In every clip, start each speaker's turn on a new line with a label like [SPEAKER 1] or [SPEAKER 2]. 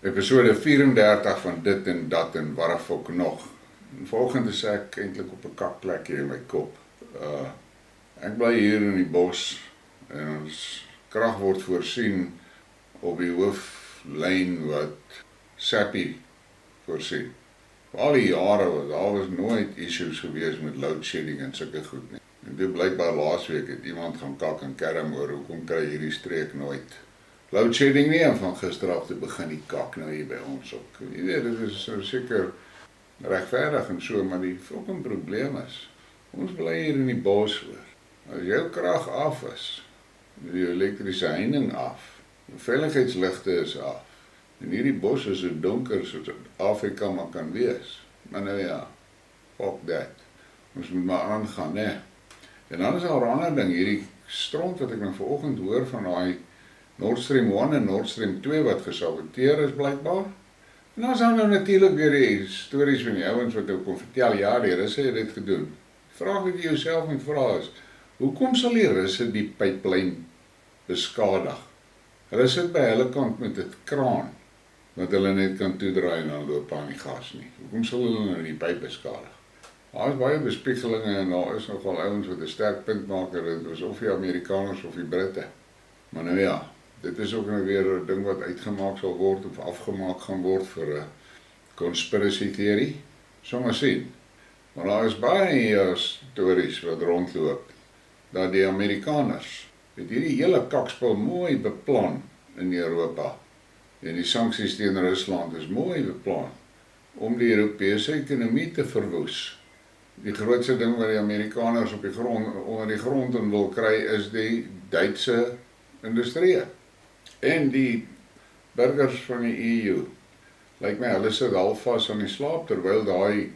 [SPEAKER 1] episode 34 van dit en dat en wat of ook nog. En volgende is ek eintlik op 'n kakplek hier in my kop. Ek bly hier in die bos en ons krag word voorsien op die hooflyn wat Sappi voorsien. Vir al die jare daar was nooit issues gewees met load shedding en sulke goed nie. En dit blykbaar laasweek het iemand gaan kak en kerm oor hoekom kry hierdie streek nooit load shedding nie, en van gister af te begin die kak nou hier by ons ook. Jy weet, dit is seker regverdig en so, maar die fucking probleem is, ons bly hier in die bos hoor. As jou krag af is, die elektrische heining af, die veiligheidsligte is af, en hierdie bos is so donker soos Afrika maar kan wees. Maar nou ja, fuck that. Ons moet maar aangaan, né? En dan is daar 'n ander ding, hierdie stront wat ek nou vanoggend hoor van daai Nord Stream 1 en Nord Stream 2 wat gesaboteer is blykbaar. En dan is daar nou natuurlik weer die stories van die ouens wat ook kon vertel, ja, die Russe het dit gedoen. Die vraag wat jy jouself moet vra is, hoekom sal die Russe die pyplyn beskadig? Hulle sit by hulle kant met 'n kraan, wat hulle net kan toedraai en dan loop aan die gas nie. Hoekom sal hulle nou die pyp beskadig? Daar is baie bespiegelinge en daar is nogal ouens wat 'n sterk punt maak, dit was of die Amerikaners of die Britte. Maar nou ja, dit is ook nou weer 'n ding wat uitgemaak sal word of afgemaak gaan word vir 'n conspiracy theory. Sommige sien. Maar daar is baie stories wat rondloop dat die Amerikaners het hierdie hele kakspel mooi beplan in Europa. En die sanksies teen Rusland is mooi beplan om die Europese ekonomie te verwoes. Die grootste ding wat die Amerikaners op die grond, onder die grond in wil kry is die Duitse industrie. En die burgers van die EU. Lyk my, hulle sit half vas aan die slaap, terwyl daai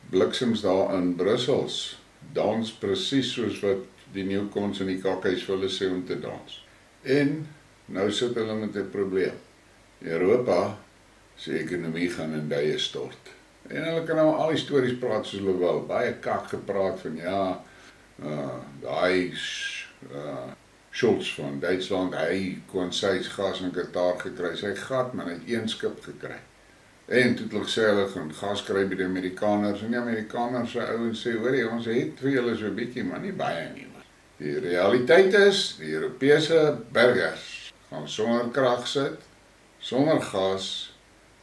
[SPEAKER 1] bliksems daar in Brussels dans presies soos wat die nieuwkomers in die kakhuis vir hulle sê om te dans. En nou sit hulle met 'n probleem. Europa se ekonomie gaan in duie stort. En hulle kan nou al die stories praat soos hulle wil. Baie kak gepraat van ja, daai Schultz van Duitsland, hy kon sy gas in Qatar gekry, sy gat man het 1 skip gekry. En toe het hulle gesê hulle gaan gas kry by die Amerikaners, en die Amerikaners se ouens sê, hoorie, ons het vir julle so 'n bietjie, maar nie baie nie. Die realiteit is, die Europese burgers gaan sonder krag sit, sonder gas,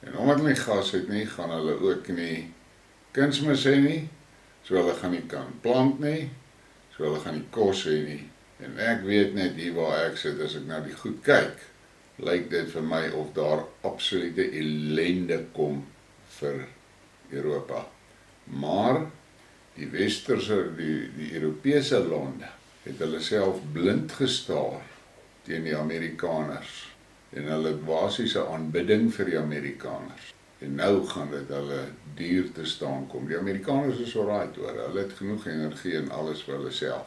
[SPEAKER 1] en omdat hulle nie gas het nie, gaan hulle ook nie kunsmis hê nie, so hulle gaan nie kan plant nie, so hulle gaan nie kos hê nie. En ek weet net hier waar ek sit, as ek na die goed kyk, lyk dit vir my of daar absolute ellende kom vir Europa. Maar die westerse, die Europese lande, het hulle self blind gestaar teen die Amerikaners en hulle basiese aanbidding vir die Amerikaners. En nou gaan dit hulle duur te staan kom. Die Amerikaners is alright hoor, hulle het genoeg energie en alles vir hulle self.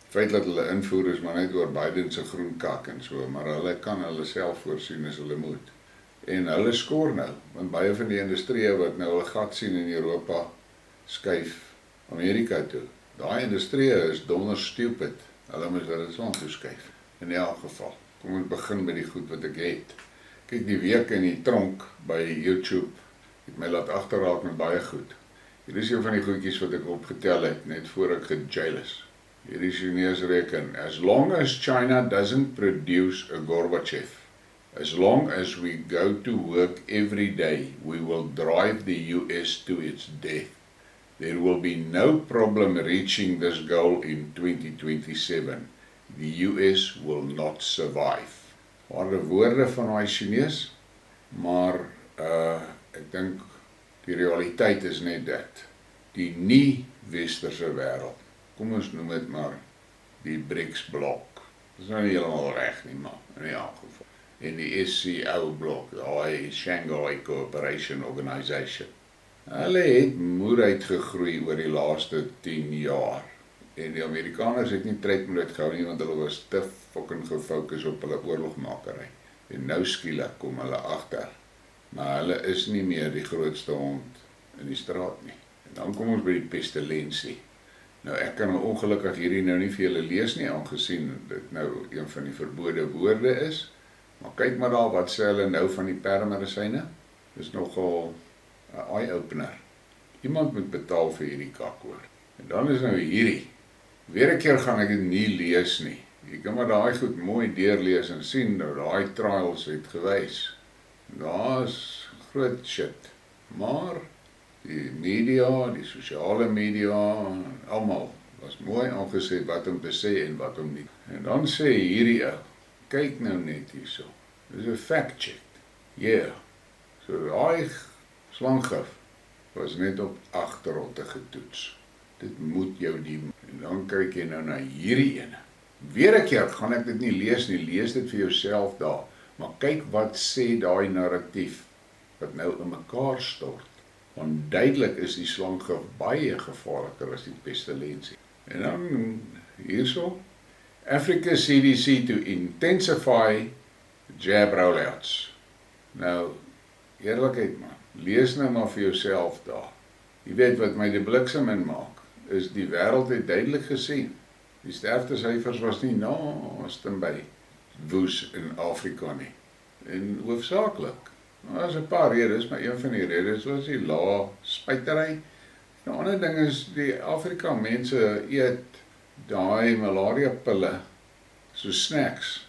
[SPEAKER 1] Feit dat hulle invoer is maar net oor Biden se groen kak en so, maar hulle kan hulle self voorsien as hulle moet. En hulle skoor nou, want baie van die industrie wat nou 'n gat sien in Europa, skuif Amerika toe. Daai industrie is donder stupid, hulle moet Rusland toe skuif. In elk geval, kom ons begin met die goed wat ek het. Kyk, die week in die tronk by YouTube het my laat agterraak met baie goed. Hier is een van die goedjies wat ek opgetel het, net voor ek gejail is. Hierdie Chinese reken, as long as China doesn't produce a Gorbachev, as long as we go to work every day, we will drive the US to its death. There will be no problem reaching this goal in 2027. The US will not survive. Harde woorde van daai Chinees, maar ek dink die realiteit is net dit. Die nie-westerse wêreld, kom ons noem dit maar die BRICS-blok. Dit is nou nie helemaal reg nie, maar in elk geval. En die SCO-blok, die Shanghai Cooperation Organization. Hulle het moeheid gegroei oor die laaste 10 jaar. En die Amerikaners het nie tred met dit gehou nie, want hulle was te fucking gefokus op hulle oorlogmakery. En nou skielik kom hulle agter. Maar hulle is nie meer die grootste hond in die straat nie. En dan kom ons by die Pestelensie. Nou ek kan nou ongelukkig hierdie nou nie vir julle lees nie, aangesien dit nou een van die verbode woorde is. Maar kyk maar daar wat sê hulle nou van die permedisyne. Dis nogal 'n eye-opener. Iemand moet betaal vir hierdie kak hoor. En dan is nou hierdie. Weer 'n keer gaan ek dit nie lees nie. Jy kan maar daai goed mooi deurlees en sien nou daai trials het gewys. Daar's groot shit. Maar die media, die sosiale media, almal was mooi aangesê wat om te sê en wat om nie. En dan sê hierdie ou, kyk nou net hierso. Dis 'n fact check. Yeah. So daai slanggif was net op agterrotte getoets. Dit moet jou die. En dan kyk jy nou na hierdie ene. Weer 'n keer gaan ek dit nie lees nie, lees dit vir jouself daar. Maar kyk wat sê daai narratief wat nou in mekaar stort. Want duidelik is die slanggif baie gevaarliker as die pestelensie. En dan hierso, Africa CDC to intensify jab rollouts. Nou, eerlikheid man, lees nou maar vir jouself daar. Jy weet wat my die bliksem in maak, is die wêreld het duidelik gesien. Die sterftesyfers was nie naaste by woes in Afrika nie. En hoofsaaklik, daar is 'n paar redes, maar een van die redes was die lae spuitery. 'n ander ding is die Afrika mense eet daai malaria pille so snacks.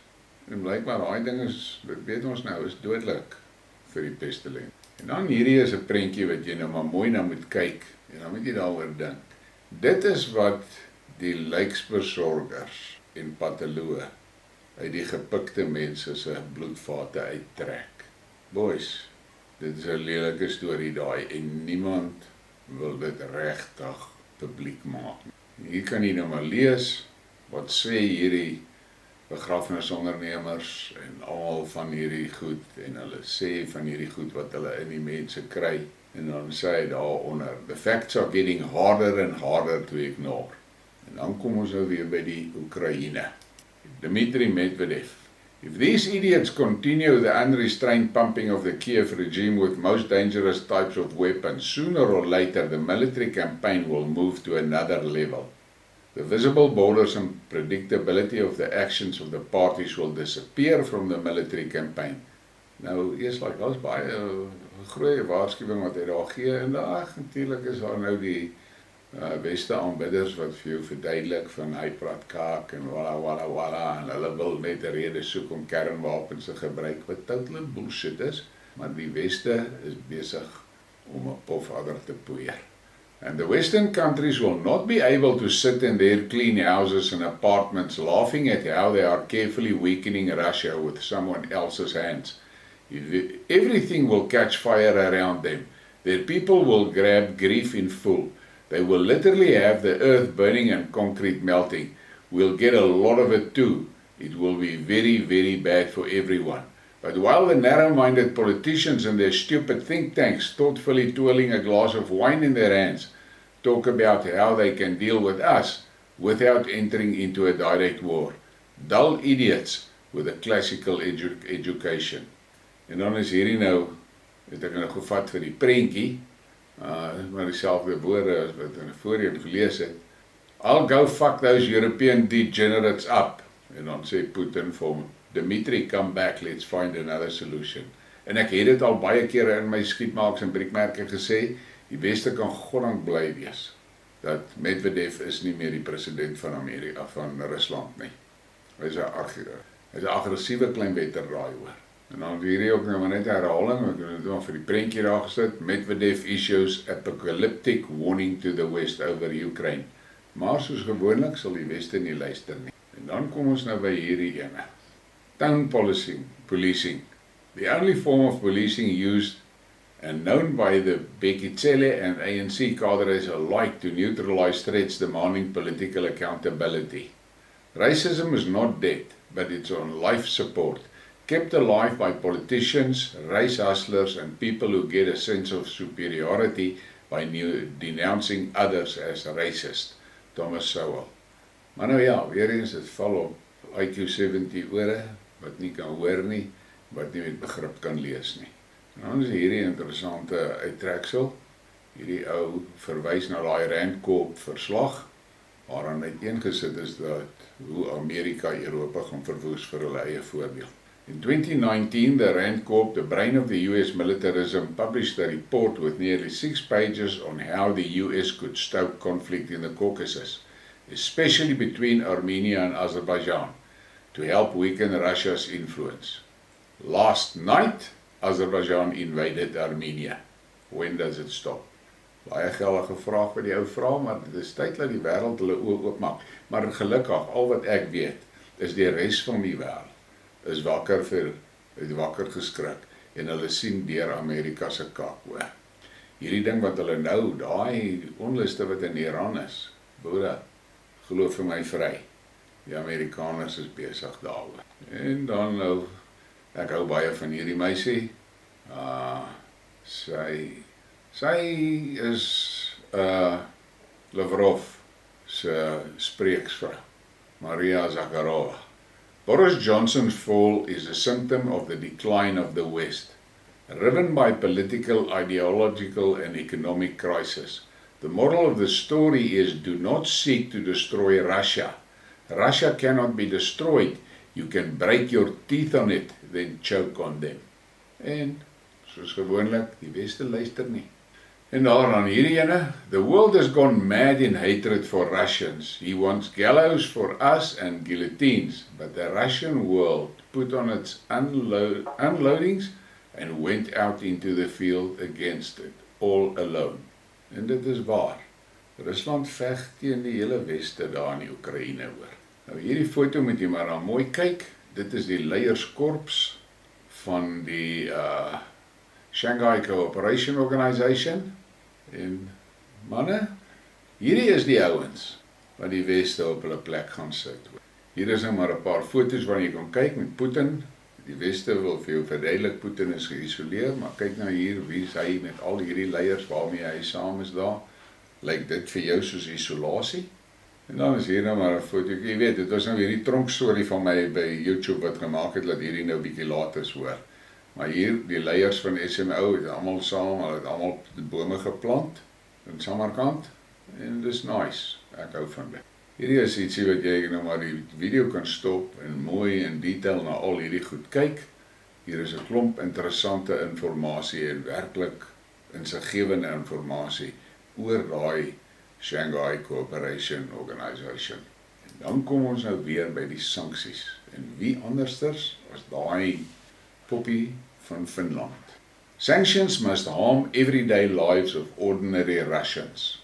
[SPEAKER 1] En blykbaar daai ding is, weet ons nou, is dodelik vir die pestelensie. En dan hierdie is 'n prentjie wat jy nou maar mooi na moet kyk en dan moet jy daaroor dink. Dit is wat die lijksbesorgers en patoloë uit die gepikte mense se bloedvate uittrek. Boys, dit is 'n lelike storie daai en niemand wil dit regtig publiek maak. Hier kan jy nou maar lees wat sê hierdie begrafnisondernemers en almal van hierdie goed en hulle sê van hierdie goed wat hulle in die mense kry en dan sê hy daaronder, the facts are getting harder and harder to ignore. En dan kom ons nou weer by die Oekraïne. Medvedev. If these idiots continue the unrestrained pumping of the Kiev regime with most dangerous types of weapons, sooner or later the military campaign will move to another level. The visible borders and predictability of the actions of the parties will disappear from the military campaign. Nou, eers daar's baie groot waarskuwing wat hy daar gee en natuurlik is daar nou die Weste aanbidders wat vir jou verduidelik van hy praat kaak en wala en hulle wil net 'n rede soek om kernwapens te gebruik wat totaal bullshit is, maar die Weste is besig om 'n pofadder te poeier. And the Western countries will not be able to sit in their clean houses and apartments laughing at how they are carefully weakening Russia with someone else's hands. Everything will catch fire around them. Their people will grab grief in full. They will literally have the earth burning and concrete melting. We'll get a lot of it too. It will be very, very bad for everyone. But while the narrow-minded politicians and their stupid think tanks, thoughtfully twirling a glass of wine in their hands, talk about how they can deal with us without entering into a direct war. Dull idiots with a classical education. En dan is hierdie nou, het ek nou gevat vir die prentjie, maar dieselfde woorde as wat in voorheen gelees het. I'll go fuck those European degenerates up. En dan sê Putin vir hom, Dimitri, come back, let's find another solution. En ek het dit al baie kere in my Skidmarks en Briekmerke gesê, die Weste kan goddank bly wees, dat Medvedev is nie meer die president van Amerika, van Rusland nie. Hy is 'n aggressiewe klein wetterdraai hoor. En dan hierdie ook nou maar net 'n herhaling, ek het dit vir die prentjie daar gesit, Medvedev issues apocalyptic warning to the West over Ukraine. Maar soos gewoonlik sal die Weste nie luister nie. En dan kom ons nou by hierdie ene. Town policing. The only form of policing used and known by the Bekitsele and ANC cadres alike to neutralize threats demanding political accountability. Racism is not dead, but it's on life support, kept alive by politicians, race hustlers, and people who get a sense of superiority by denouncing others as racist. Thomas Sowell. Maar nou ja, weer eens, het val op IQ 70 ore, wat nie kan hoor nie, wat nie met begrip kan lees nie. En dan is hierdie interessante uittreksel. Hierdie ou verwys na daai Rand Corp verslag, waaraan uiteengesit is dat hoe Amerika Europa gaan verwoes vir hulle eie voordeel. In 2019, the Rand Corp, the brain of the US militarism, published a report with nearly 6 pages on how the US could stoke conflict in the Caucasus, especially between Armenia and Azerbaijan, to help weaken Russia's influence. Last night, Azerbaijan invaded Armenia. When does it stop? Baie geldige vraag by die ou vra, maar dit is tyd dat die wêreld hulle oë oopmaak. Maar gelukkig, al wat ek weet, is die res van die wêreld is wakker geskrik en hulle sien deur Amerika se kak hoor. Hierdie ding wat hulle nou, daai onluste wat in Iran is, boere, glo vir my vry. Die Amerikaners is besig daaroor. En dan nou, ek hou baie van hierdie meisie. Sy is Lavrov se spreeksvrou, Maria Zakharova. Boris Johnson's fall is a symptom of the decline of the West, riven by political, ideological and economic crisis. The moral of the story is do not seek to destroy Russia. Russia cannot be destroyed. You can break your teeth on it, then choke on them. En, soos gewoonlik, die Weste luister nie. En dan hierdie ene, the world has gone mad in hatred for Russians. He wants gallows for us and guillotines, but the Russian world put on its unloadings and went out into the field against it, all alone. En dit is waar. Rusland veg teen die hele Weste daar in die Oekraïne hoor. Nou hierdie foto moet jy maar mooi kyk. Dit is die leierskorps van die Shanghai Cooperation Organization. En manne, hierdie is die ouens wat die Weste op hulle plek gaan sit. Hier is nou maar 'n paar foto's waar jy kan kyk met Putin. Die Weste wil vir jou verduidelik, Putin is geïsoleer, maar kyk nou hier, wie is hy met al hierdie leiers waarmee hy saam is daar. Lyk dit vir jou soos isolasie? En dan is hier nou maar 'n foto. Jy weet, dit was nou weer die tronkstorie van my by YouTube wat gemaak het, dat hierdie nou bietjie laat is hoor. Maar hier, die leiers van SMO het almal saam, hulle het almal bome geplant in Samarkand. En dis nice, ek hou van dit. Hierdie is ietsie wat jy nou maar die video kan stop en mooi in detail na al hierdie goed kyk. Hier is 'n klomp interessante inligting en werklik insiggewende inligting oor daai Shanghai Cooperation Organization. En dan kom ons nou weer by die sanksies. En wie andersters as daai poppie van Finland. Sanctions must harm everyday lives of ordinary Russians.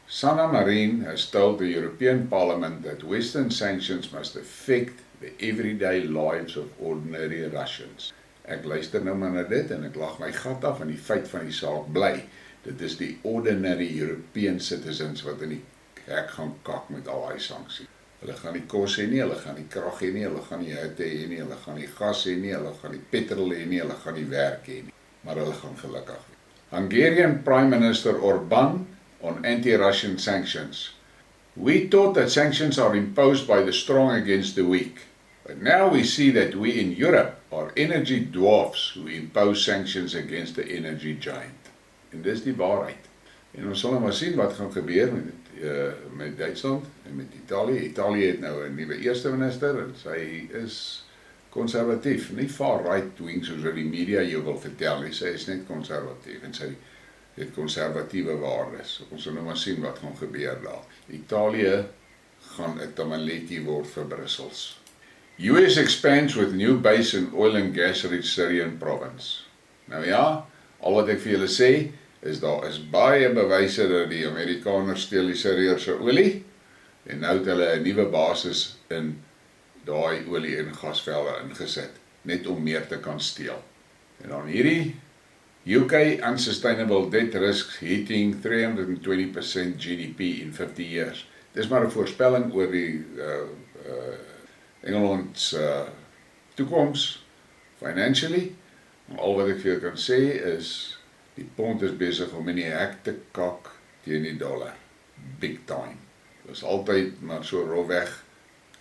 [SPEAKER 1] Sanna Marin has told the European Parliament that Western sanctions must affect the everyday lives of ordinary Russians. Ek luister nou maar na dit en ek lag my gat af en die feit van die saak bly. Dit is die ordinary European citizens wat in die hek gaan kak met al die sancties. Hulle gaan nie kos hê nie, hulle gaan nie krag hê nie, hulle gaan nie hitte hê nie, hulle gaan nie gas hê nie, hulle gaan nie petrol hê nie, hulle gaan nie werk hê nie. Maar hulle gaan gelukkig wees. Hungarian Prime Minister Orban on anti-Russian sanctions. We thought that sanctions are imposed by the strong against the weak. But now we see that we in Europe are energy dwarfs who impose sanctions against the energy giant. En dis die waarheid. En ons sal maar sien wat gaan gebeur met Duitsland en met Italië. Italië het nou 'n nuwe eerste minister en sy is konservatief, nie far right wing soos die media jou wil vertel nie. Sy is net konservatief en sy het konservatiewe waardes. Ons sal nou maar sien wat gaan gebeur daar. Italië gaan 'n tamaletjie word vir Brussels. US expands with new base in oil and gas rich Syrian province. Nou ja, al wat ek vir julle sê is daar is baie bewyse dat die Amerikaners steel die Syriërs se olie en nou het hulle 'n nuwe basis in daai olie en gasvelde ingesit net om meer te kan steel. En dan hierdie UK unsustainable debt risks hitting 320% GDP in 50 years. Dis maar 'n voorspelling oor die Engeland toekoms financially. Maar al wat ek vir jou kan sê is die pond is besig om in die hek te kak teen die dollar. Big time. Dit is altyd maar so rofweg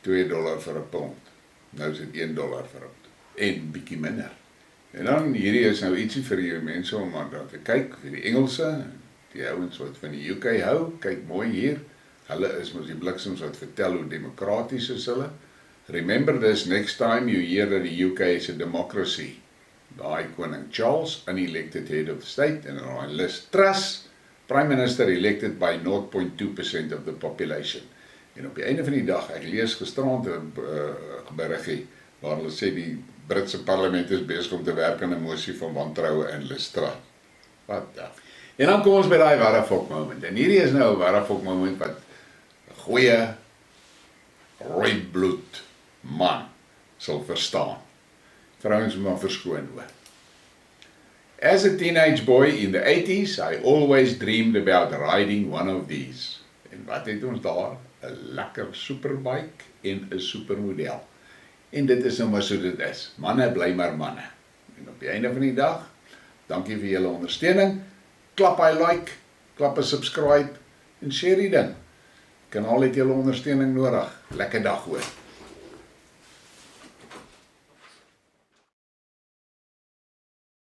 [SPEAKER 1] $2 vir 'n pond. Nou is dit $1 vir 'n pond. En bietjie minder. En dan hierdie is nou ietsie vir die mense om aan te kyk, vir die Engelse, die ouens wat van die UK hou, kyk mooi hier. Hulle is mos die bliksems wat vertel hoe demokraties is hulle. Remember this next time you hear that the UK is a democracy. Daai koning Charles, unelected head of state, and daai Liz Truss, prime minister elected by 0.2% of the population. En op die einde van die dag, ek lees gisterand 'n berigie waar hulle sê die Britse parlement is besig om te werk aan 'n mosie van wantroue in Liz Truss. Wat da? En dan kom ons by daai Warafok moment. En hierdie is nou 'n Warafok moment wat 'n goeie rooibloed man sal verstaan. Vrouens moet maar verskoon hoor. As a teenage boy in the 80s, I always dreamed about riding one of these. En wat het ons daar? 'n lekker superbike en 'n supermodel. En dit is nou maar so dit is. Manne bly maar manne. En op die einde van die dag, dankie vir julle ondersteuning. Klap hy like, klap 'n subscribe en share die ding. Kanaal het julle ondersteuning nodig. Lekker dag hoor.